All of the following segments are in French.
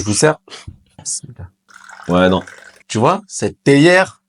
je vous sers. Ouais, non. Tu vois, cette théière.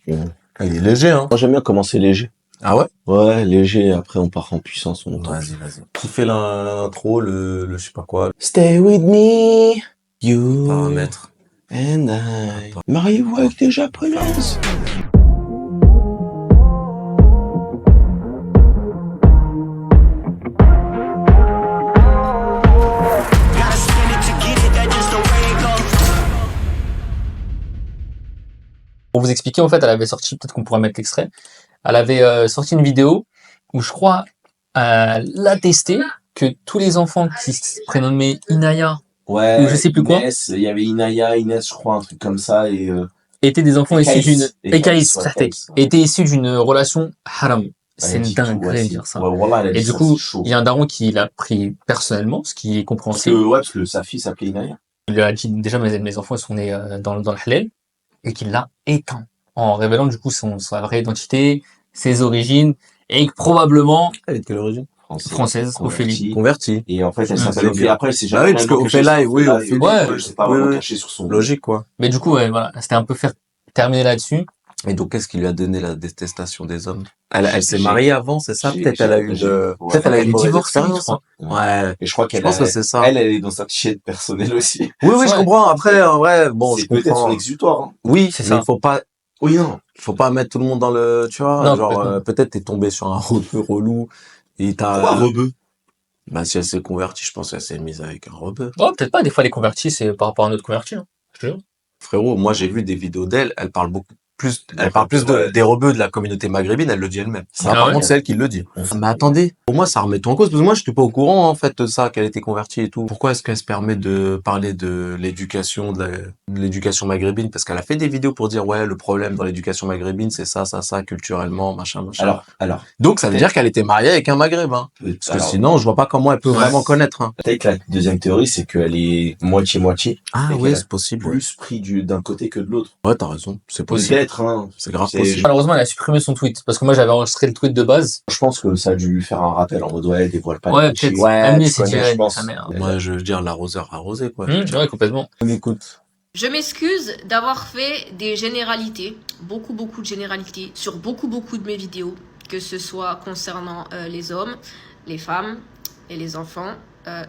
Il est léger, hein. Moi, j'aime bien commencer léger. Ah ouais? Ouais, léger, après on part en puissance, on entend. Vas-y. Qui fait l'intro, le je sais pas quoi. Stay with me, you Paramètres. and I. Mariez-vous avec des japonaises. Pour vous expliquer, en fait, elle avait sorti, peut-être qu'on pourra mettre l'extrait, elle avait sorti une vidéo où je crois, elle a testé que tous les enfants qui se prénommaient Inaya, Ouais, ou je sais plus quoi, Inès, il y avait Inaya, Inès, je crois, un truc comme ça, et étaient des enfants issus d'une... Ekaïs, ouais, étaient issus d'une relation haram. C'est une dinguerie de dire ça. Ouais, voilà, Et du coup, il y a un daron qui l'a pris personnellement, ce qui est compréhensible. Parce que sa fille s'appelait Inaya. Il lui a dit, déjà, mes enfants sont nés dans le halal, et qu'il l'a éteint, en révélant du coup sa vraie identité, ses origines, et que probablement... Elle est de quelle origine? Française, Ophélie. Convertie. Et en fait, elle s'appelle Ophélie. Après, elle s'est Bah oui, parce que Ophélie, oui, Ophélie. Ouais, c'est pas vraiment caché sur son... Logique, quoi. Mais du coup, ouais, voilà, c'était un peu terminer là-dessus. Et donc, qu'est-ce qui lui a donné la détestation des hommes? Elle s'est mariée avant, c'est ça? Peut-être elle a eu peut-être elle a eu une divorce, je crois. Ouais. Et je crois qu'elle pense que c'est ça. Elle est dans sa chienne personnelle aussi. Oui, je comprends. Après, en vrai, bon, je peut-être comprends. son exutoire, hein. Oui, c'est mais ça. il faut pas, Oui, non. faut pas mettre tout le monde dans le, tu vois, non, genre, peut-être t'es tombé sur un rebeu relou, et Pourquoi rebeu? Bah, si elle s'est convertie, je pense qu'elle s'est mise avec un rebeu. Oh, peut-être pas, des fois les convertis, c'est par rapport à notre converti, hein. Je te jure. Frérot, moi, j'ai vu des vidéos d'elle, elle parle plus des rebeux de la communauté maghrébine, elle le dit elle-même. Ça, par contre, c'est elle qui le dit. Mais attendez, pour moi, ça remet tout en cause, parce que moi, je n'étais pas au courant, en fait, de ça, qu'elle était convertie et tout. Pourquoi est-ce qu'elle se permet de parler de l'éducation, de l'éducation maghrébine? Parce qu'elle a fait des vidéos pour dire, ouais, le problème dans l'éducation maghrébine, c'est ça, culturellement, machin. Alors. Donc, ça veut dire qu'elle était mariée avec un maghrébin. Parce que sinon, je vois pas comment elle peut vraiment connaître, hein. Peut-être que la deuxième théorie, c'est qu'elle est moitié-moitié. Ah oui, c'est possible. Plus pris d'un côté que de l'autre. Ouais, t'as raison. C'est possible. Peut-être, hein. C'est grave possible. Malheureusement, elle a supprimé son tweet, parce que moi, j'avais enregistré le tweet de base. Je pense que ça a dû lui faire un rappel en mode, ouais, dévoile pas. Ouais, peut-être. Ouais, lui, tu c'est connais, tiré je pense. sa mère. Moi, je veux dire, l'arroseur arrosé, quoi. Ouais, complètement. On écoute. Je m'excuse d'avoir fait des généralités, beaucoup de généralités, sur beaucoup de mes vidéos, que ce soit concernant les hommes, les femmes et les enfants,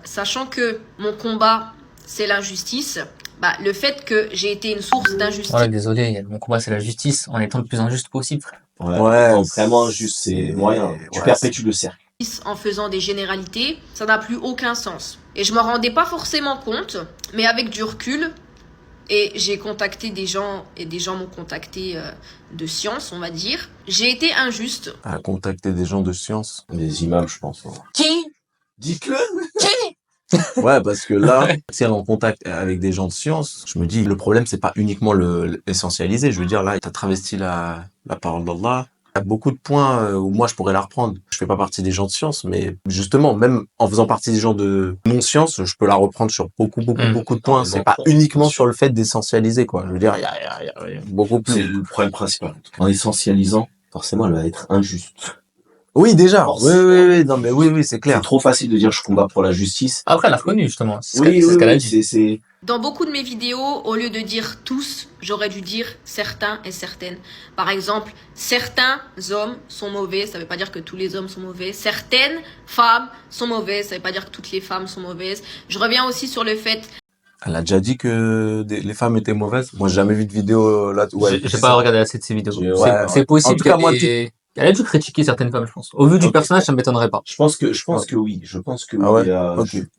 sachant que mon combat, c'est l'injustice. Bah, le fait que j'ai été une source d'injustice. Voilà, désolé, mon combat, c'est la justice, en étant le plus injuste possible, frère. Ouais, vraiment juste, c'est moyen. Tu perpétues le cercle. En faisant des généralités, ça n'a plus aucun sens. Et je m'en rendais pas forcément compte, mais avec du recul, et j'ai contacté des gens, et des gens m'ont contacté de science, on va dire. J'ai été injuste. À contacter des gens de science. Des imams, je pense. Qui? Dites-le. Ouais, parce que là, si elle est en contact avec des gens de science, je me dis, le problème, c'est pas uniquement l'essentialiser. Je veux dire, là, t'as travesti la parole d'Allah. Il y a beaucoup de points où moi, je pourrais la reprendre. Je fais pas partie des gens de science, mais justement, même en faisant partie des gens de non-science, je peux la reprendre sur beaucoup de points. C'est pas uniquement sur le fait d'essentialiser, quoi. Je veux dire, il y a beaucoup plus. C'est le problème principal. En essentialisant, forcément, elle va être injuste. Oui, déjà. Oui. Non, mais oui, c'est clair. C'est trop facile de dire je combat pour la justice. Après, elle a reconnu, justement. C'est ce Oui, qu'elle a dit. Dans beaucoup de mes vidéos, au lieu de dire tous, j'aurais dû dire certains et certaines. Par exemple, certains hommes sont mauvais, ça veut pas dire que tous les hommes sont mauvais. Certaines femmes sont mauvaises, ça veut pas dire que toutes les femmes sont mauvaises. Je reviens aussi sur le fait... Elle a déjà dit que les femmes étaient mauvaises. Moi, j'ai jamais vu de vidéo là. Ouais, j'ai pas regardé assez de ces vidéos. Ouais, c'est possible. En tout cas, moi, elle a dû critiquer certaines femmes, je pense. Au vu du personnage, ça ne m'étonnerait pas. Je pense que oui. Je pense que oui.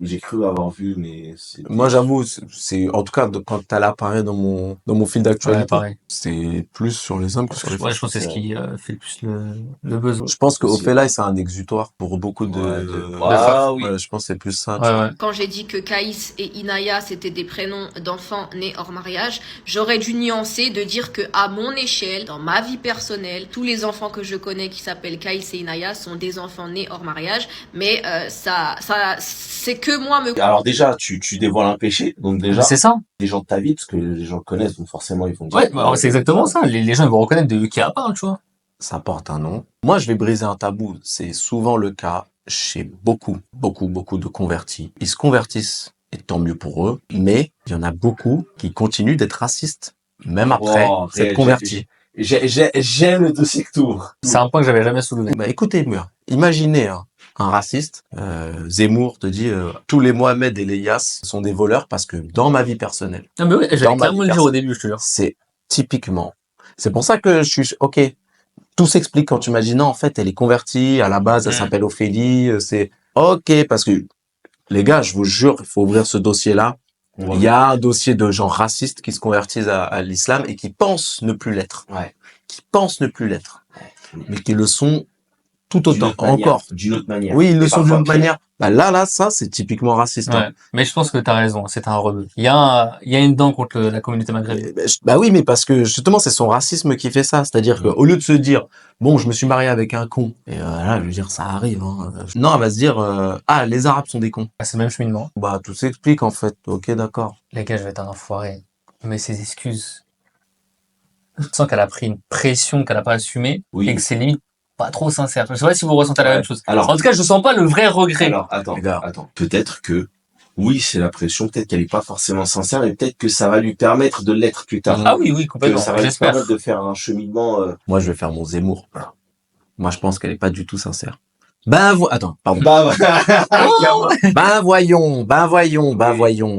J'ai cru avoir vu, mais moi, j'avoue, c'est, en tout cas, quand elle apparaît dans mon fil d'actualité, c'est plus sur les hommes que sur les femmes. Ouais, je pense que c'est ce qui fait le plus le buzz. Je pense que Ophélie, c'est un exutoire pour beaucoup de femmes. Oui. Ouais, je pense que c'est plus ça. Quand j'ai dit que Kaïs et Inaya, c'était des prénoms d'enfants nés hors mariage, j'aurais dû nuancer de dire que, à mon échelle, dans ma vie personnelle, tous les enfants que je connais qui s'appellent Kaïs et Inaya sont des enfants nés hors mariage, mais ça c'est que moi Alors déjà, tu dévoiles un péché, donc déjà c'est ça. Les gens de ta vie, parce que les gens le connaissent, donc forcément ils vont dire. Ouais, bah, c'est exactement ça. Les gens ils vont reconnaître de qui elle parle, tu vois. Ça porte un nom. Moi, je vais briser un tabou. C'est souvent le cas chez beaucoup de convertis. Ils se convertissent, et tant mieux pour eux, mais il y en a beaucoup qui continuent d'être racistes, même après s'être convertis. J'aime le dossier que t'ouvres. C'est un point que j'avais jamais soulevé. Bah écoutez, imaginez un raciste, Zemmour te dit tous les Mohamed et les Yass sont des voleurs parce que dans ma vie personnelle, Non mais ouais, j'allais Dans ma clairement vie le dire au début, je te jure. c'est typiquement. C'est pour ça que je suis ok. Tout s'explique quand tu m'as dit non, en fait, elle est convertie, à la base, elle s'appelle Ophélie, c'est ok, parce que, les gars, je vous jure, il faut ouvrir ce dossier-là. Ouais. Il y a un dossier de gens racistes qui se convertissent à l'islam et qui pensent ne plus l'être. Ouais. Qui pensent ne plus l'être. Mais qui le sont tout autant, encore. D'une autre manière. Oui, ils le Et sont parfois d'une pire. manière. Bah là, ça, c'est typiquement raciste. Ouais. Mais je pense que t'as raison, c'est un rebeu. Il y a une dent contre la communauté maghrébine. Bah oui, mais parce que justement, c'est son racisme qui fait ça. C'est-à-dire qu'au lieu de se dire, bon, je me suis marié avec un con, et là, je veux dire, ça arrive. Hein. Non, elle va se dire, ah, les Arabes sont des cons. C'est le même cheminement. Bah, tout s'explique en fait. Ok, d'accord. Les gars, je vais être un enfoiré. Mais ses excuses. Je sens qu'elle a pris une pression qu'elle a pas assumée Oui. et que c'est limite pas trop sincère. Je sais pas si vous ressentez la Ouais. même chose. Alors- En tout cas, je sens pas le vrai regret. Alors, attends. Peut-être que, oui, c'est la pression, peut-être qu'elle est pas forcément sincère, mais peut-être que ça va lui permettre de l'être plus tard. Ah oui, Que complètement. ça va lui J'espère. permettre de faire un cheminement, Moi, je vais faire mon Zemmour. Moi, je pense qu'elle est pas du tout sincère. Attends, pardon. clairement. Ben voyons.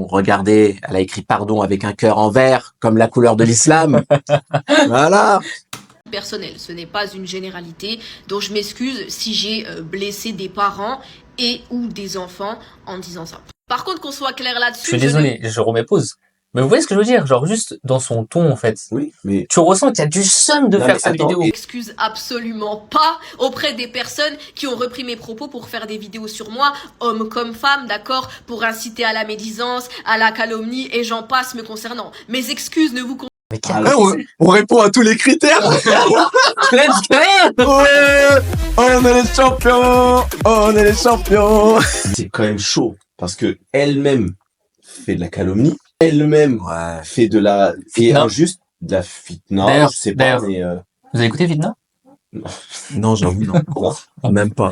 Regardez, elle a écrit pardon avec un cœur en vert, comme la couleur de l'islam. Voilà. Personnel, ce n'est pas une généralité, donc je m'excuse si j'ai blessé des parents et ou des enfants en disant ça. Par contre, qu'on soit clair là-dessus. Je suis désolé, je remets pause. Mais vous voyez ce que je veux dire? Genre, juste dans son ton, en fait. Oui, mais Tu ressens qu'il y a du seum de Non, faire mais cette attends, vidéo. Je m'excuse absolument pas auprès des personnes qui ont repris mes propos pour faire des vidéos sur moi, hommes comme femmes, d'accord, pour inciter à la médisance, à la calomnie et j'en passe me concernant. Mes excuses ne vous Mais On répond à tous les critères. let's go! Ouais, on est les champions. c'est quand même chaud. Parce que elle-même fait de la calomnie. Elle-même Ouais. fait de la, et Fitna. injuste, de la fitna. D'ailleurs- Je sais pas, d'ailleurs- mais, Vous avez écouté Fitna? Non, j'avoue, non. Même pas.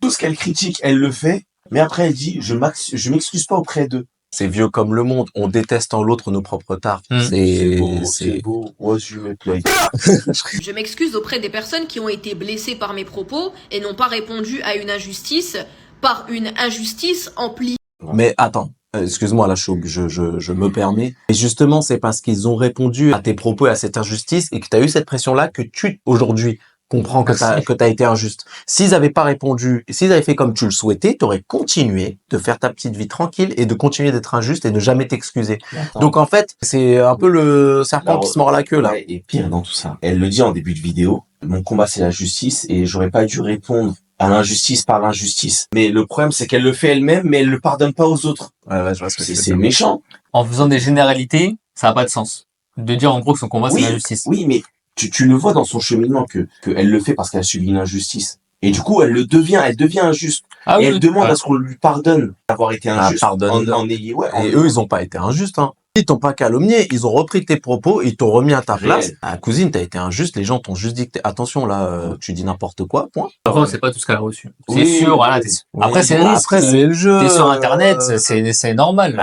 tout ce qu'elle critique, elle le fait. Mais après, elle dit, je m'excuse pas auprès d'eux. C'est vieux comme le monde. On déteste en l'autre nos propres tares. C'est beau. Moi, je me plais. Je m'excuse auprès des personnes qui ont été blessées par mes propos et n'ont pas répondu à une injustice par une injustice amplifiée. Mais attends, excuse-moi là, je me permets. Et justement, c'est parce qu'ils ont répondu à tes propos et à cette injustice et que tu as eu cette pression-là que tu, aujourd'hui, comprends que t'as été injuste. S'ils avaient pas répondu, s'ils avaient fait comme tu le souhaitais, t'aurais continué de faire ta petite vie tranquille et de continuer d'être injuste et de jamais t'excuser. Donc en fait, c'est un peu le serpent Alors, qui se mord la queue là. Ouais, et pire dans tout ça, elle le dit en début de vidéo, mon combat c'est la justice et j'aurais pas dû répondre à l'injustice par l'injustice. Mais le problème c'est qu'elle le fait elle-même mais elle le pardonne pas aux autres. Ouais, je vois ce que C'est méchant. En faisant des généralités, ça n'a pas de sens. De dire en gros que son combat, c'est l'injustice. Oui, mais tu le vois dans son cheminement que elle le fait parce qu'elle a subi une injustice. Et du coup, elle devient injuste. Ah et elle demande ouais. à ce qu'on lui pardonne d'avoir été injuste. pardonne. Et eux, ils ont pas été injustes, hein. Ils t'ont pas calomnié, ils ont repris tes propos, ils t'ont remis à ta place. Réel. Ah, cousine, t'as été injuste, les gens t'ont juste dit que attention là, tu dis n'importe quoi, point. Après, on sait pas tout ce qu'elle a reçu. C'est Oui, sûr, voilà. oui. Après, c'est le risque. Après, c'est le jeu. T'es sur Internet, c'est normal.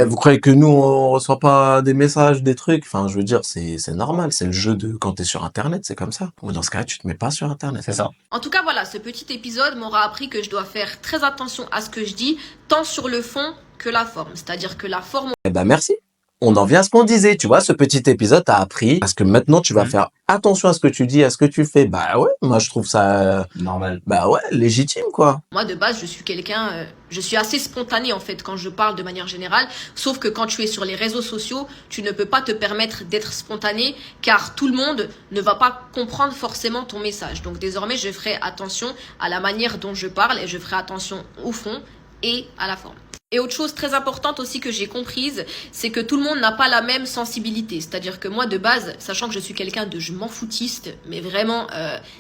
Vous croyez que nous, on reçoit pas des messages, des trucs? Enfin, je veux dire, c'est normal, c'est le jeu de quand t'es sur Internet, c'est comme ça. Dans ce cas-là, tu te mets pas sur Internet. C'est ça. En tout cas, voilà, ce petit épisode m'aura appris que je dois faire très attention à ce que je dis, tant sur le fond que la forme. C'est-à-dire que la forme, Eh ben, merci. On en vient à ce qu'on disait, tu vois, ce petit épisode t'a appris, parce que maintenant tu vas faire attention à ce que tu dis, à ce que tu fais. Bah ouais, moi je trouve ça, Normal. bah ouais, légitime quoi. moi de base, je suis quelqu'un, je suis assez spontané en fait quand je parle de manière générale, sauf que quand tu es sur les réseaux sociaux, tu ne peux pas te permettre d'être spontané car tout le monde ne va pas comprendre forcément ton message. Donc désormais, je ferai attention à la manière dont je parle et je ferai attention au fond et à la forme. Et autre chose très importante aussi que j'ai comprise, c'est que tout le monde n'a pas la même sensibilité. C'est-à-dire que moi, de base, sachant que je suis quelqu'un de je m'en foutiste, mais vraiment,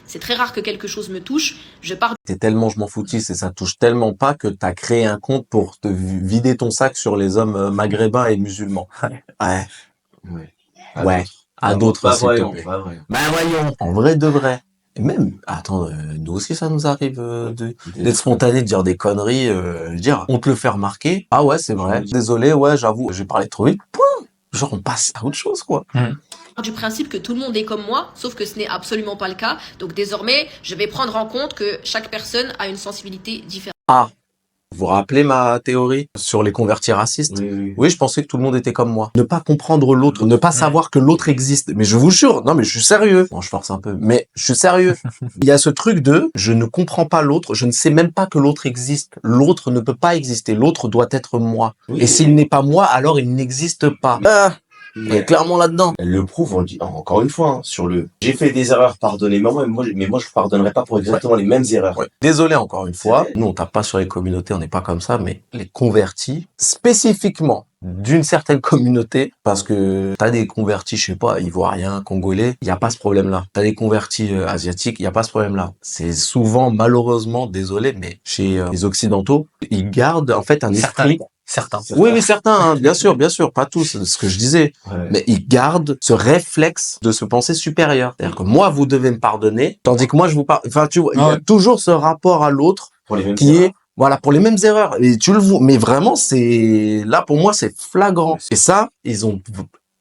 c'est très rare que quelque chose me touche, je pars T'es tellement je m'en foutiste et ça touche tellement pas que t'as créé un compte pour te vider ton sac sur les hommes maghrébins et musulmans. Ouais. Ouais. Ouais. à d'autres, s'il te plaît. Pas vrai. Ben voyons, en vrai de vrai. Et même, attends, nous aussi ça nous arrive d'être spontané, de dire des conneries, dire on te le fait remarquer. Ah ouais, c'est vrai. Désolé, ouais, j'avoue, j'ai parlé trop vite. Point. Genre on passe à autre chose, quoi. Du principe que tout le monde est comme moi, sauf que ce n'est absolument pas le cas. Donc désormais, je vais prendre en compte que chaque personne a une sensibilité différente. Ah, vous vous rappelez ma théorie sur les convertis racistes? Oui, je pensais que tout le monde était comme moi. Ne pas comprendre l'autre, ne pas savoir que l'autre existe. Mais je vous jure, non mais je suis sérieux. Bon, je force un peu, mais je suis sérieux. Il y a ce truc de, je ne comprends pas l'autre, je ne sais même pas que l'autre existe. L'autre ne peut pas exister, l'autre doit être moi. Oui. Et s'il n'est pas moi, alors il n'existe pas. Ah, on est clairement là-dedans. Elle le prouve, on le dit encore une fois, hein, sur le « j'ai fait des erreurs, pardonnez-moi, mais moi je pardonnerai pas pour exactement les mêmes erreurs ». Ouais. Désolé encore une fois, nous on tape pas sur les communautés, on n'est pas comme ça, mais les convertis, spécifiquement d'une certaine communauté, parce que t'as des convertis, je sais pas, ivoiriens, congolais, il y a pas ce problème-là. T'as des convertis asiatiques, il y a pas ce problème-là. C'est souvent, malheureusement, désolé, mais chez les occidentaux, ils gardent en fait un esprit. Certains. Oui, mais certains, hein, bien sûr, pas tous, c'est ce que je disais. Ouais. Mais ils gardent ce réflexe de se penser supérieur. C'est-à-dire que moi, vous devez me pardonner, tandis que moi, je vous pardonne. Enfin, tu vois, il y a toujours ce rapport à l'autre Pour les mêmes qui erreurs. est, voilà, pour les mêmes erreurs. Et tu le vois, mais vraiment, c'est, là, pour moi, c'est flagrant. Et ça, ils ont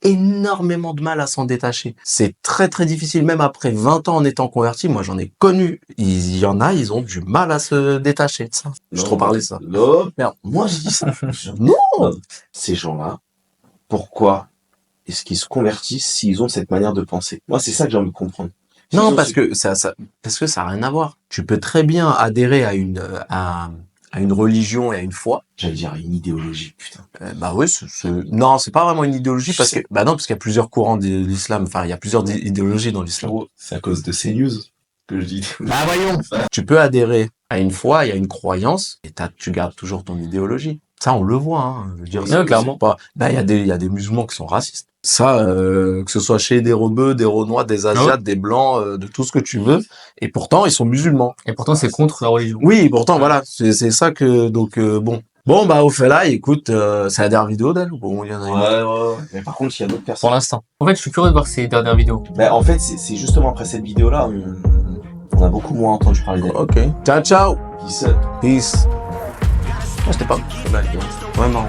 énormément de mal à s'en détacher. C'est très, très difficile, même après 20 ans en étant converti. Moi, j'en ai connu. Il y en a, ils ont du mal à se détacher de ça. Je trop parlé ça. Non, Merde. moi je dis ça. Non! Ces gens-là, pourquoi est-ce qu'ils se convertissent s'ils ont cette manière de penser? Moi, c'est ça que j'ai envie de comprendre. Non, S'ils ont parce ce- que parce que ça a rien à voir. Tu peux très bien adhérer à une religion et à une foi. J'allais dire une idéologie, putain. Bah oui, non, c'est pas vraiment une idéologie parce que, bah non, parce qu'il y a plusieurs courants de l'islam. Enfin, il y a plusieurs idéologies dans l'islam. C'est à cause de CNews que je dis. Bah voyons. Tu peux adhérer à une foi et à une croyance et tu gardes toujours ton idéologie. Ça, on le voit, hein. Je veux dire, Ouais, clairement. pas, bah, il y a des musulmans qui sont racistes. Ça, que ce soit chez des Rebeux, des Renois, des Asiates, des Blancs, de tout ce que tu veux. Et pourtant, ils sont musulmans. Et pourtant, c'est contre la religion. Oui, pourtant, voilà. C'est ça que, donc, bon. Bon, bah, au fait là, écoute, c'est la dernière vidéo d'elle ou bon, il y en a une autre? Ouais. Mais par contre, il y a d'autres Pour personnes. l'instant. En fait, je suis curieux de voir ces dernières vidéos. Bah, en fait, c'est justement après cette vidéo-là, on a beaucoup moins entendu parler d'elle. Ok. Ciao, ciao. Peace. Peace. Ah, c'était pas mal. Vraiment.